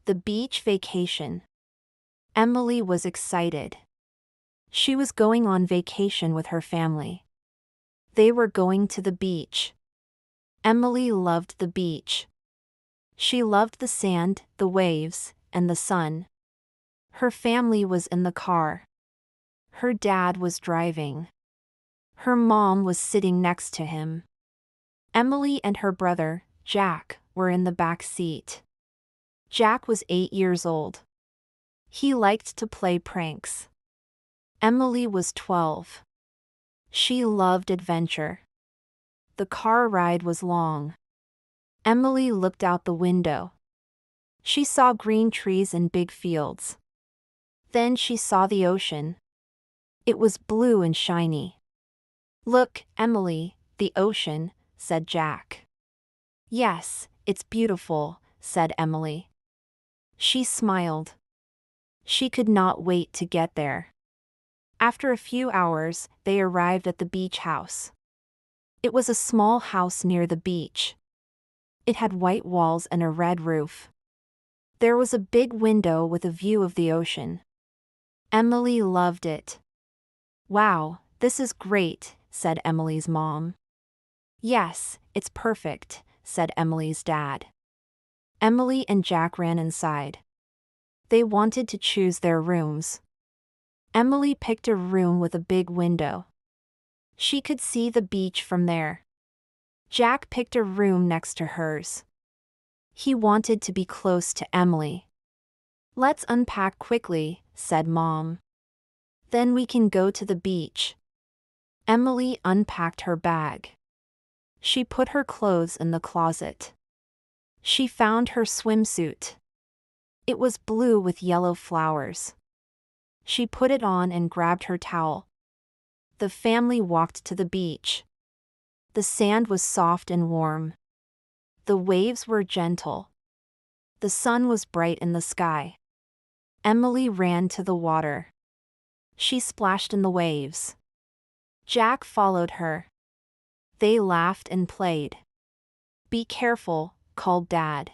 The beach vacation. Emily was excited. She was going on vacation with her family. They were going to the beach. Emily loved the beach. She loved the sand, the waves, and the sun. Her family was in the car. Her dad was driving. Her mom was sitting next to him. Emily and her brother, Jack, were in the back seat. Jack was 8 years old. He liked to play pranks. Emily was 12. She loved adventure. The car ride was long. Emily looked out the window. She saw green trees and big fields. Then she saw the ocean. It was blue and shiny. "Look, Emily, the ocean," said Jack. "Yes, it's beautiful," said Emily. She smiled. She could not wait to get there. After a few hours, they arrived at the beach house. It was a small house near the beach. It had white walls and a red roof. There was a big window with a view of the ocean. Emily loved it. "Wow, this is great," said Emily's mom. "Yes, it's perfect," said Emily's dad. Emily and Jack ran inside. They wanted to choose their rooms. Emily picked a room with a big window. She could see the beach from there. Jack picked a room next to hers. He wanted to be close to Emily. "Let's unpack quickly," said Mom. "Then we can go to the beach." Emily unpacked her bag. She put her clothes in the closet. She found her swimsuit. It was blue with yellow flowers. She put it on and grabbed her towel. The family walked to the beach. The sand was soft and warm. The waves were gentle. The sun was bright in the sky. Emily ran to the water. She splashed in the waves. Jack followed her. They laughed and played. "Be careful," called Dad.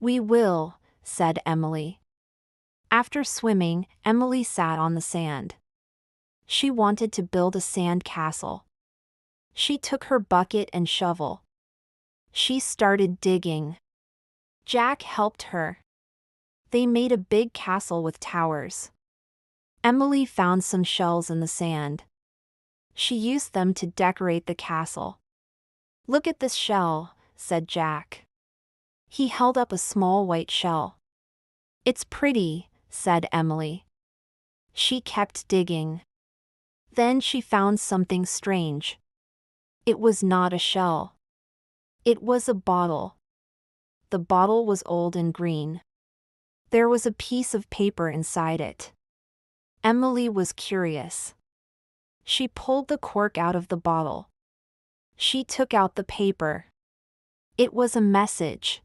"We will," said Emily. After swimming, Emily sat on the sand. She wanted to build a sand castle. She took her bucket and shovel. She started digging. Jack helped her. They made a big castle with towers. Emily found some shells in the sand. She used them to decorate the castle. "Look at this shell," said Jack. He held up a small white shell. "It's pretty," said Emily. She kept digging. Then she found something strange. It was not a shell. It was a bottle. The bottle was old and green. There was a piece of paper inside it. Emily was curious. She pulled the cork out of the bottle. She took out the paper. It was a message.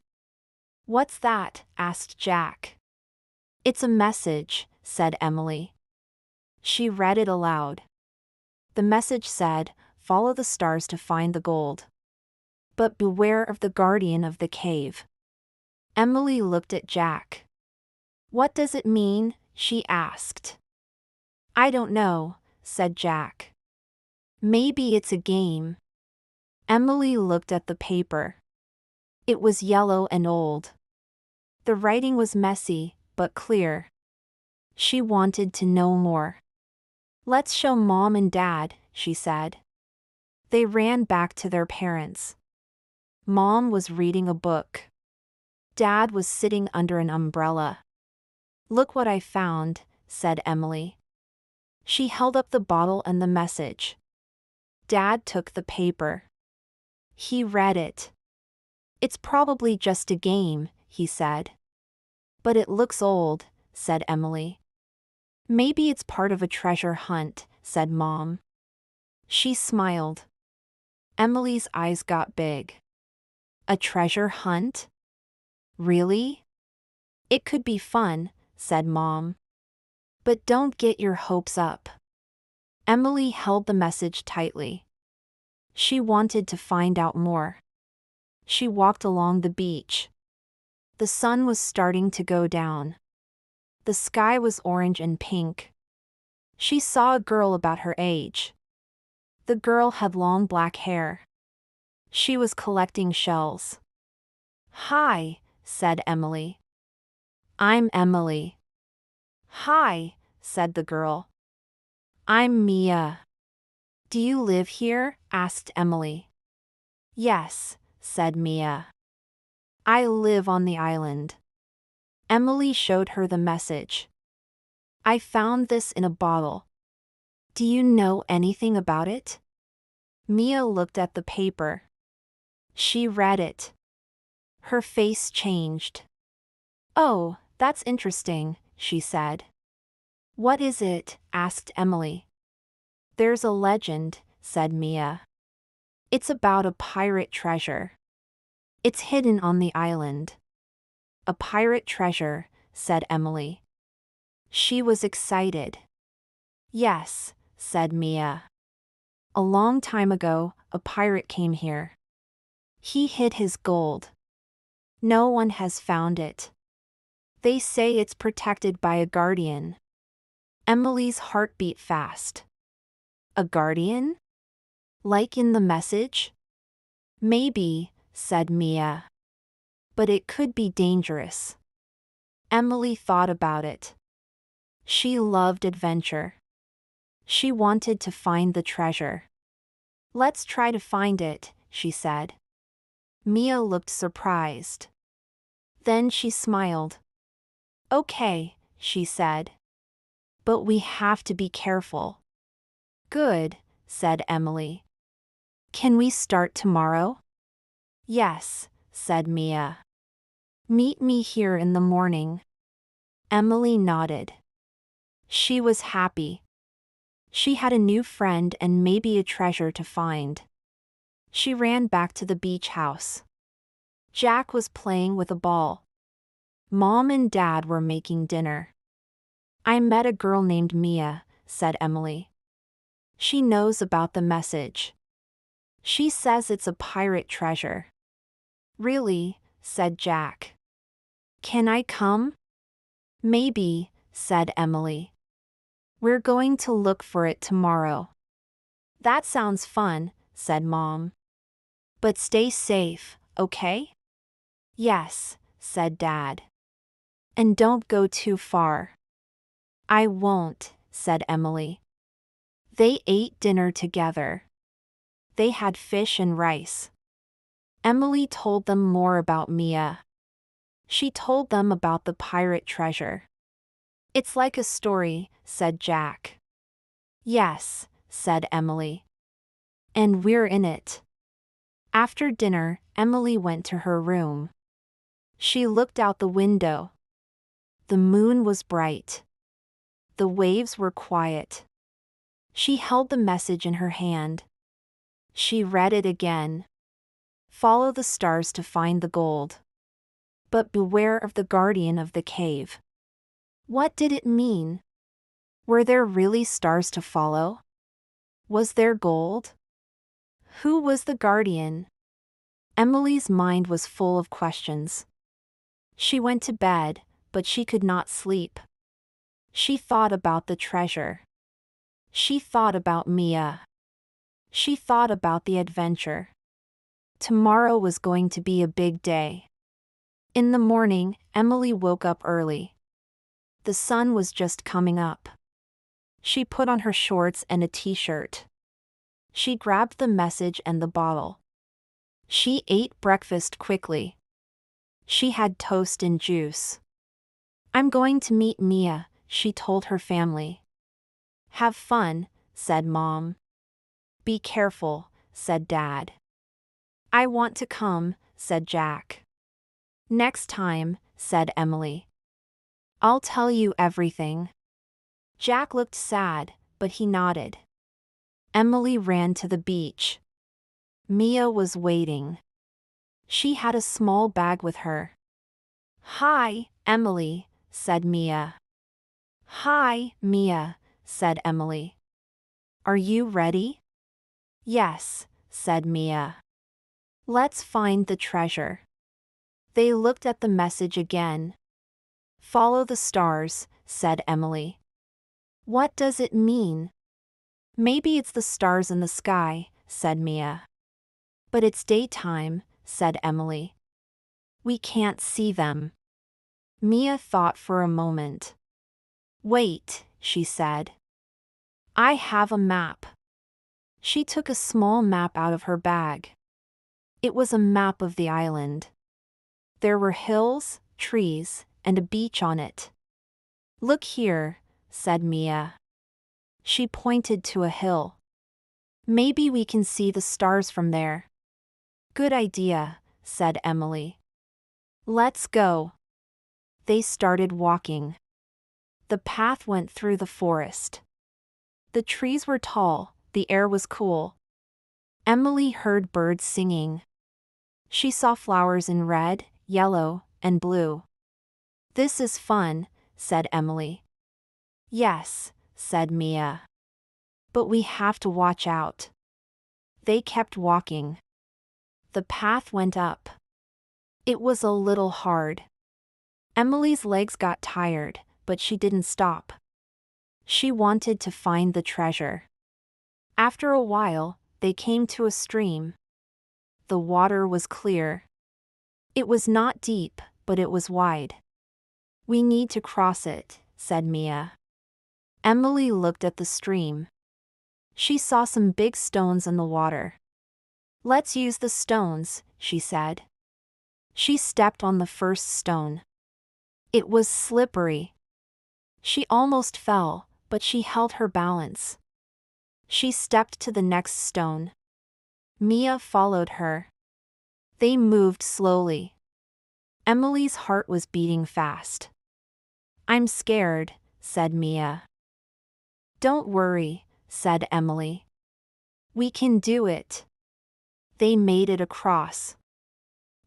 "What's that?" asked Jack. "It's a message," said Emily. She read it aloud. The message said, "Follow the stars to find the gold. But beware of the guardian of the cave." Emily looked at Jack. "What does it mean?" she asked. "I don't know," said Jack. "Maybe it's a game." Emily looked at the paper. It was yellow and old. The writing was messy, but clear. She wanted to know more. "Let's show Mom and Dad," she said. They ran back to their parents. Mom was reading a book. Dad was sitting under an umbrella. "Look what I found," said Emily. She held up the bottle and the message. Dad took the paper. He read it. "It's probably just a game," he said. "But it looks old," said Emily. "Maybe it's part of a treasure hunt," said Mom. She smiled. Emily's eyes got big. "A treasure hunt? Really?" "It could be fun," said Mom. "But don't get your hopes up." Emily held the message tightly. She wanted to find out more. She walked along the beach. The sun was starting to go down. The sky was orange and pink. She saw a girl about her age. The girl had long black hair. She was collecting shells. "Hi," said Emily. "I'm Emily." "Hi," said the girl. "I'm Mia." "Do you live here?" asked Emily. "Yes," said Mia. "I live on the island." Emily showed her the message. "I found this in a bottle. Do you know anything about it?" Mia looked at the paper. She read it. Her face changed. "Oh, that's interesting," she said. "What is it?" asked Emily. "There's a legend," said Mia. "It's about a pirate treasure. It's hidden on the island." "A pirate treasure," said Emily. She was excited. "Yes," said Mia. "A long time ago, a pirate came here. He hid his gold. No one has found it. They say it's protected by a guardian." Emily's heart beat fast. "A guardian? Like in the message?" "Maybe," said Mia. "But it could be dangerous." Emily thought about it. She loved adventure. She wanted to find the treasure. "Let's try to find it," she said. Mia looked surprised. Then she smiled. "Okay," she said. "But we have to be careful." "Good," said Emily. "Can we start tomorrow?" "Yes," said Mia. "Meet me here in the morning." Emily nodded. She was happy. She had a new friend and maybe a treasure to find. She ran back to the beach house. Jack was playing with a ball. Mom and Dad were making dinner. "I met a girl named Mia," said Emily. "She knows about the message. She says it's a pirate treasure." "Really?" said Jack. "Can I come?" "Maybe," said Emily. "We're going to look for it tomorrow." "That sounds fun," said Mom. "But stay safe, okay?" "Yes," said Dad. "And don't go too far." "I won't," said Emily. They ate dinner together. They had fish and rice. Emily told them more about Mia. She told them about the pirate treasure. "It's like a story," said Jack. "Yes," said Emily. "And we're in it." After dinner, Emily went to her room. She looked out the window. The moon was bright. The waves were quiet. She held the message in her hand. She read it again. "Follow the stars to find the gold. But beware of the guardian of the cave." What did it mean? Were there really stars to follow? Was there gold? Who was the guardian? Emily's mind was full of questions. She went to bed, but she could not sleep. She thought about the treasure. She thought about Mia. She thought about the adventure. Tomorrow was going to be a big day. In the morning, Emily woke up early. The sun was just coming up. She put on her shorts and a t-shirt. She grabbed the message and the bottle. She ate breakfast quickly. She had toast and juice. "I'm going to meet Mia," she told her family. "Have fun," said Mom. "Be careful," said Dad. "I want to come," said Jack. "Next time," said Emily. "I'll tell you everything." Jack looked sad, but he nodded. Emily ran to the beach. Mia was waiting. She had a small bag with her. "Hi, Emily," said Mia. "Hi, Mia," said Emily. "Are you ready?" "Yes," said Mia. "Let's find the treasure." They looked at the message again. Follow the stars, said Emily. What does it mean? Maybe it's the stars in the sky, said Mia. But it's daytime, said Emily. We can't see them. Mia thought for a moment. Wait, she said. I have a map. She took a small map out of her bag. It was a map of the island. There were hills, trees, and a beach on it. Look here, said Mia. She pointed to a hill. Maybe we can see the stars from there. Good idea, said Emily. Let's go. They started walking. The path went through the forest. The trees were tall, the air was cool. Emily heard birds singing. She saw flowers in red, yellow, and blue. This is fun, said Emily. Yes, said Mia. But we have to watch out. They kept walking. The path went up. It was a little hard. Emily's legs got tired, but she didn't stop. She wanted to find the treasure. After a while, they came to a stream. The water was clear. It was not deep, but it was wide. We need to cross it, said Mia. Emily looked at the stream. She saw some big stones in the water. Let's use the stones, she said. She stepped on the first stone. It was slippery. She almost fell, but she held her balance. She stepped to the next stone. Mia followed her. They moved slowly. Emily's heart was beating fast. I'm scared, said Mia. Don't worry, said Emily. We can do it. They made it across.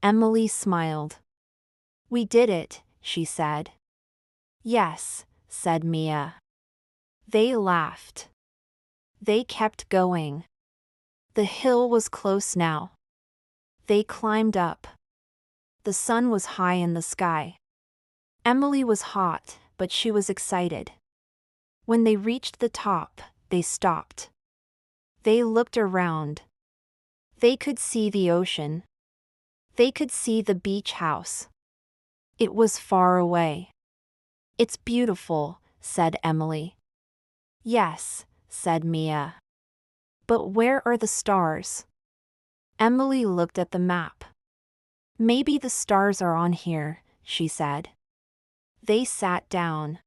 Emily smiled. We did it, she said. Yes, said Mia. They laughed. They kept going. The hill was close now. They climbed up. The sun was high in the sky. Emily was hot, but she was excited. When they reached the top, they stopped. They looked around. They could see the ocean. They could see the beach house. It was far away. It's beautiful, said Emily. Yes, said Mia. But where are the stars? Emily looked at the map. Maybe the stars are on here, she said. They sat down.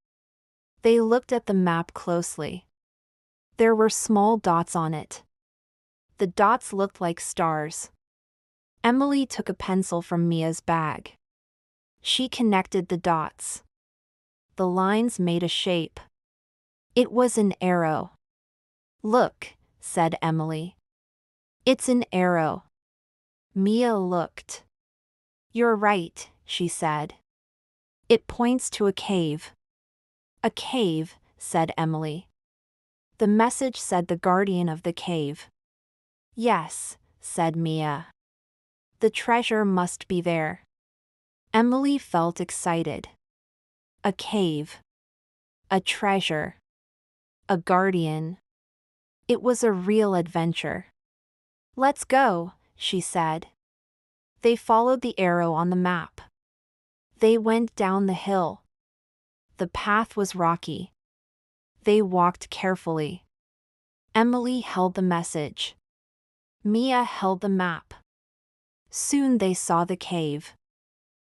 They looked at the map closely. There were small dots on it. The dots looked like stars. Emily took a pencil from Mia's bag. She connected the dots. The lines made a shape. It was an arrow. Look, said Emily. It's an arrow. Mia looked. You're right, she said. It points to a cave. A cave, said Emily. The message said the guardian of the cave. Yes, said Mia. The treasure must be there. Emily felt excited. A cave. A treasure. A guardian. It was a real adventure. Let's go, she said. They followed the arrow on the map. They went down the hill. The path was rocky. They walked carefully. Emily held the message. Mia held the map. Soon they saw the cave.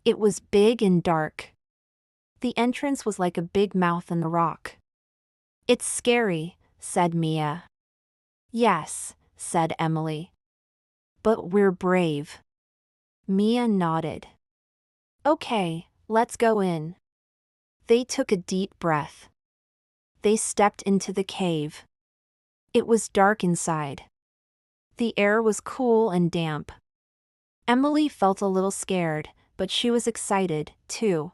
It was big and dark. The entrance was like a big mouth in the rock. It's scary, said Mia. Yes, said Emily. But we're brave. Mia nodded. Okay, let's go in. They took a deep breath. They stepped into the cave. It was dark inside. The air was cool and damp. Emily felt a little scared, but she was excited, too.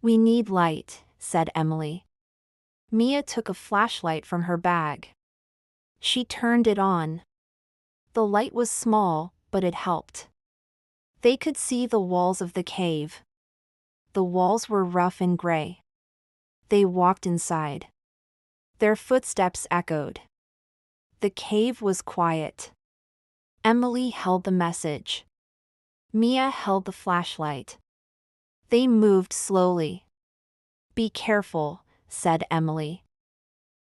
We need light, said Emily. Mia took a flashlight from her bag. She turned it on. The light was small, but it helped. They could see the walls of the cave. The walls were rough and gray. They walked inside. Their footsteps echoed. The cave was quiet. Emily held the message. Mia held the flashlight. They moved slowly. "Be careful," said Emily.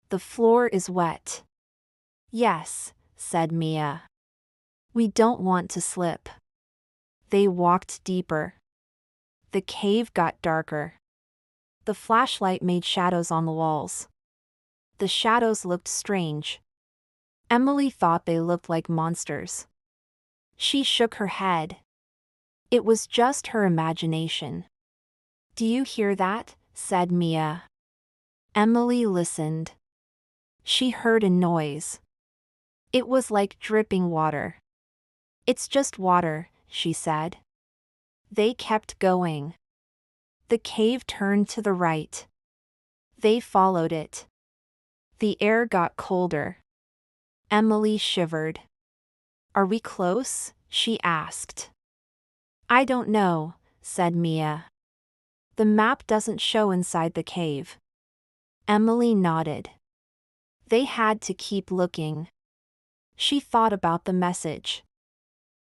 "The floor is wet." "Yes," said Mia. "We don't want to slip." They walked deeper. The cave got darker. The flashlight made shadows on the walls. The shadows looked strange. Emily thought they looked like monsters. She shook her head. It was just her imagination. "Do you hear that?" said Mia. Emily listened. She heard a noise. It was like dripping water. "It's just water," she said. They kept going. The cave turned to the right. They followed it. The air got colder. Emily shivered. "Are we close?" she asked. "I don't know," said Mia. "The map doesn't show inside the cave." Emily nodded. They had to keep looking. She thought about the message.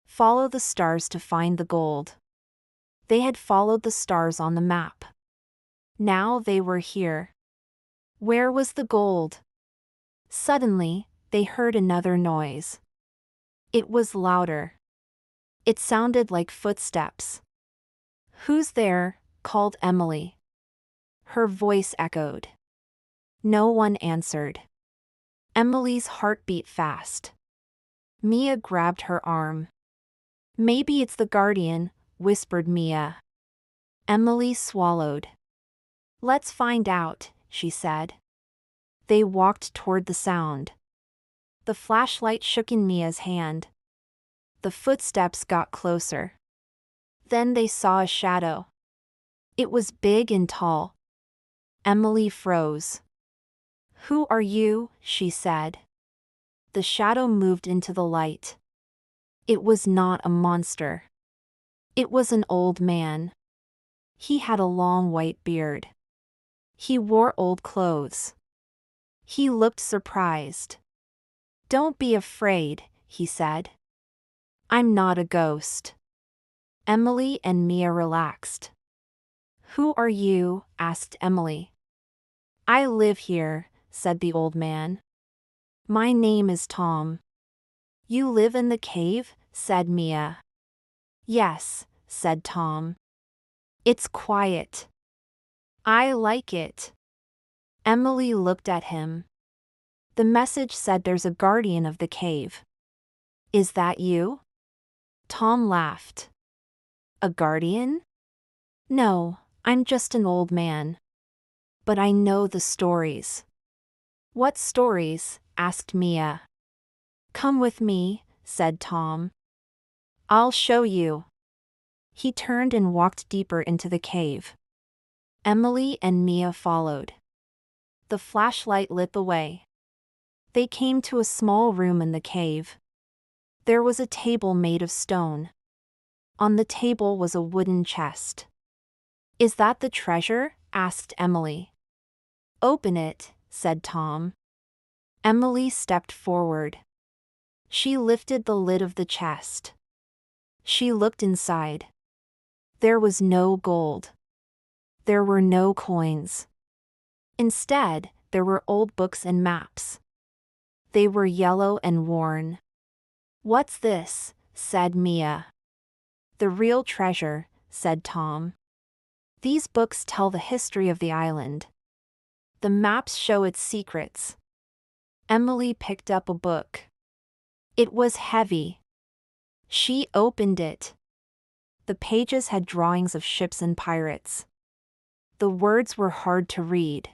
Follow the stars to find the gold. They had followed the stars on the map. Now they were here. Where was the gold? Suddenly, they heard another noise. It was louder. It sounded like footsteps. "Who's there?" called Emily. Her voice echoed. No one answered. Emily's heart beat fast. Mia grabbed her arm. "Maybe it's the guardian," whispered Mia. Emily swallowed. "Let's find out," she said. They walked toward the sound. The flashlight shook in Mia's hand. The footsteps got closer. Then they saw a shadow. It was big and tall. Emily froze. "Who are you?" she said. The shadow moved into the light. It was not a monster. It was an old man. He had a long white beard. He wore old clothes. He looked surprised. "Don't be afraid," he said. "I'm not a ghost." Emily and Mia relaxed. "Who are you?" asked Emily. "I live here," said the old man. "My name is Tom." "You live in the cave?" said Mia. "Yes," said Tom. "It's quiet." "I like it." Emily looked at him. The message said there's a guardian of the cave. "Is that you?" Tom laughed. "A guardian? No, I'm just an old man. But I know the stories." "What stories?" asked Mia. "Come with me," said Tom. "I'll show you." He turned and walked deeper into the cave. Emily and Mia followed. The flashlight lit the way. They came to a small room in the cave. There was a table made of stone. On the table was a wooden chest. "Is that the treasure?" asked Emily. "Open it," said Tom. Emily stepped forward. She lifted the lid of the chest. She looked inside. There was no gold. There were no coins. Instead, there were old books and maps. They were yellow and worn. "What's this?" said Mia. "The real treasure," said Tom. "These books tell the history of the island. The maps show its secrets." Emily picked up a book. It was heavy. She opened it. The pages had drawings of ships and pirates. The words were hard to read.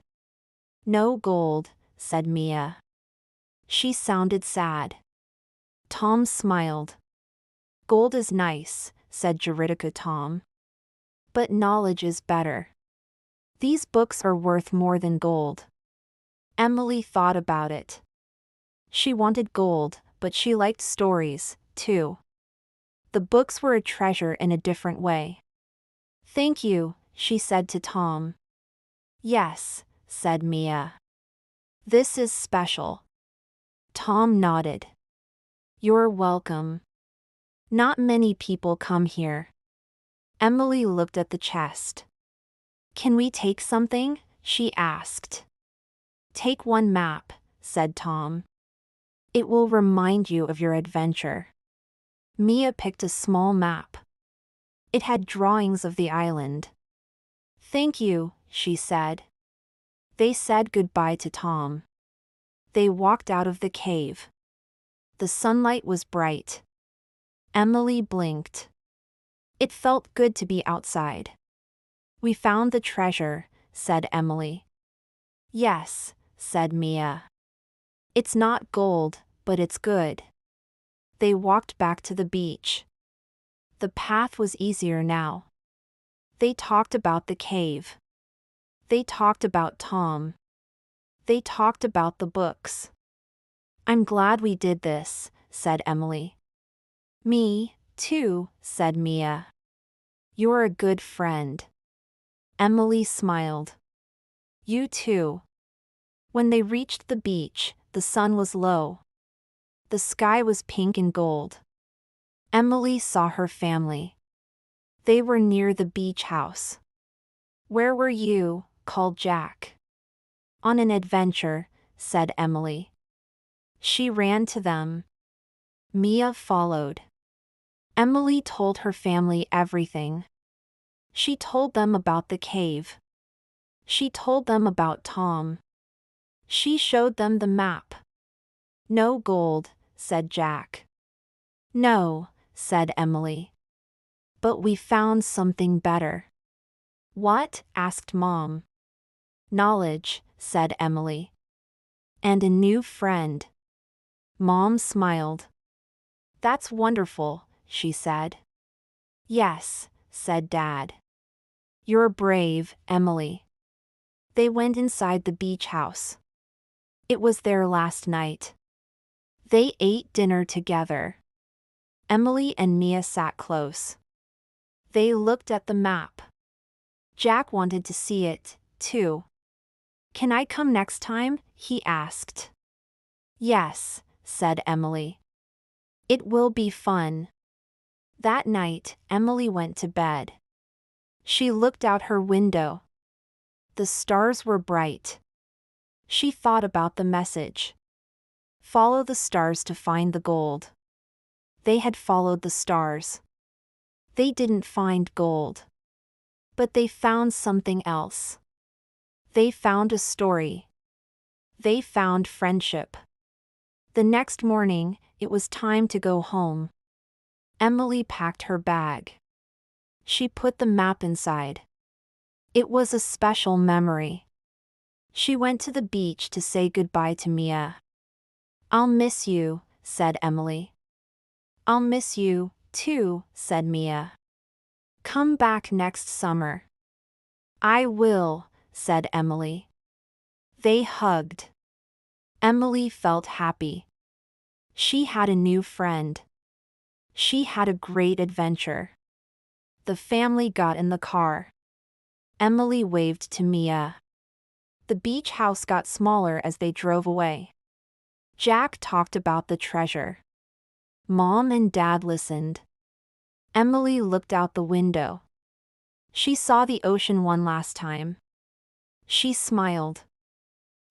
"No gold," said Mia. She sounded sad. Tom smiled. "Gold is nice," said Juridica Tom. "But knowledge is better. These books are worth more than gold." Emily thought about it. She wanted gold, but she liked stories, too. The books were a treasure in a different way. "Thank you," she said to Tom. "Yes," said Mia. "This is special." Tom nodded. "You're welcome. Not many people come here." Emily looked at the chest. "Can we take something?" she asked. "Take one map," said Tom. "It will remind you of your adventure." Mia picked a small map. It had drawings of the island. "Thank you," she said. They said goodbye to Tom. They walked out of the cave. The sunlight was bright. Emily blinked. It felt good to be outside. "We found the treasure," said Emily. "Yes," said Mia. "It's not gold, but it's good." They walked back to the beach. The path was easier now. They talked about the cave. They talked about Tom. They talked about the books. "I'm glad we did this," said Emily. "Me, too," said Mia. "You're a good friend." Emily smiled. "You too." When they reached the beach, the sun was low. The sky was pink and gold. Emily saw her family. They were near the beach house. "Where were you?" called Jack. "On an adventure," said Emily. She ran to them. Mia followed. Emily told her family everything. She told them about the cave. She told them about Tom. She showed them the map. "No gold," said Jack. "No," said Emily. "But we found something better." "What?" asked Mom. "Knowledge," said Emily. "And a new friend." Mom smiled. "That's wonderful," she said. "Yes," said Dad. "You're brave, Emily." They went inside the beach house. It was their last night. They ate dinner together. Emily and Mia sat close. They looked at the map. Jack wanted to see it, too. "Can I come next time?" he asked. "Yes," said Emily. "It will be fun." That night, Emily went to bed. She looked out her window. The stars were bright. She thought about the message. Follow the stars to find the gold. They had followed the stars. They didn't find gold. But they found something else. They found a story. They found friendship. The next morning, it was time to go home. Emily packed her bag. She put the map inside. It was a special memory. She went to the beach to say goodbye to Mia. "I'll miss you," said Emily. "I'll miss you, too," said Mia. "Come back next summer." "I will," said Emily. They hugged. Emily felt happy. She had a new friend. She had a great adventure. The family got in the car. Emily waved to Mia. The beach house got smaller as they drove away. Jack talked about the treasure. Mom and Dad listened. Emily looked out the window. She saw the ocean one last time. She smiled.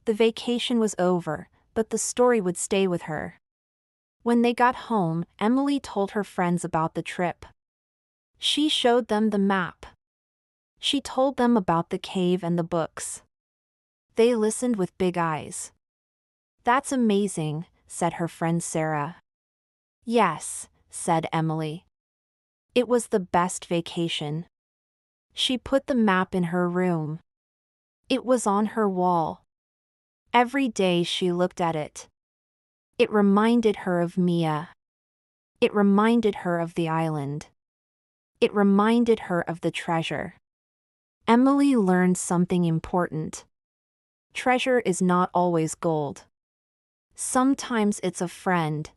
The vacation was over, but the story would stay with her. When they got home, Emily told her friends about the trip. She showed them the map. She told them about the cave and the books. They listened with big eyes. "That's amazing," said her friend Sarah. "Yes," said Emily. "It was the best vacation." She put the map in her room. It was on her wall. Every day she looked at it. It reminded her of Mia. It reminded her of the island. It reminded her of the treasure. Emily learned something important. Treasure is not always gold. Sometimes it's a friend.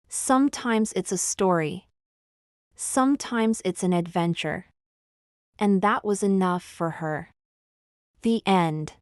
Sometimes it's a story. Sometimes it's an adventure. And that was enough for her. The end.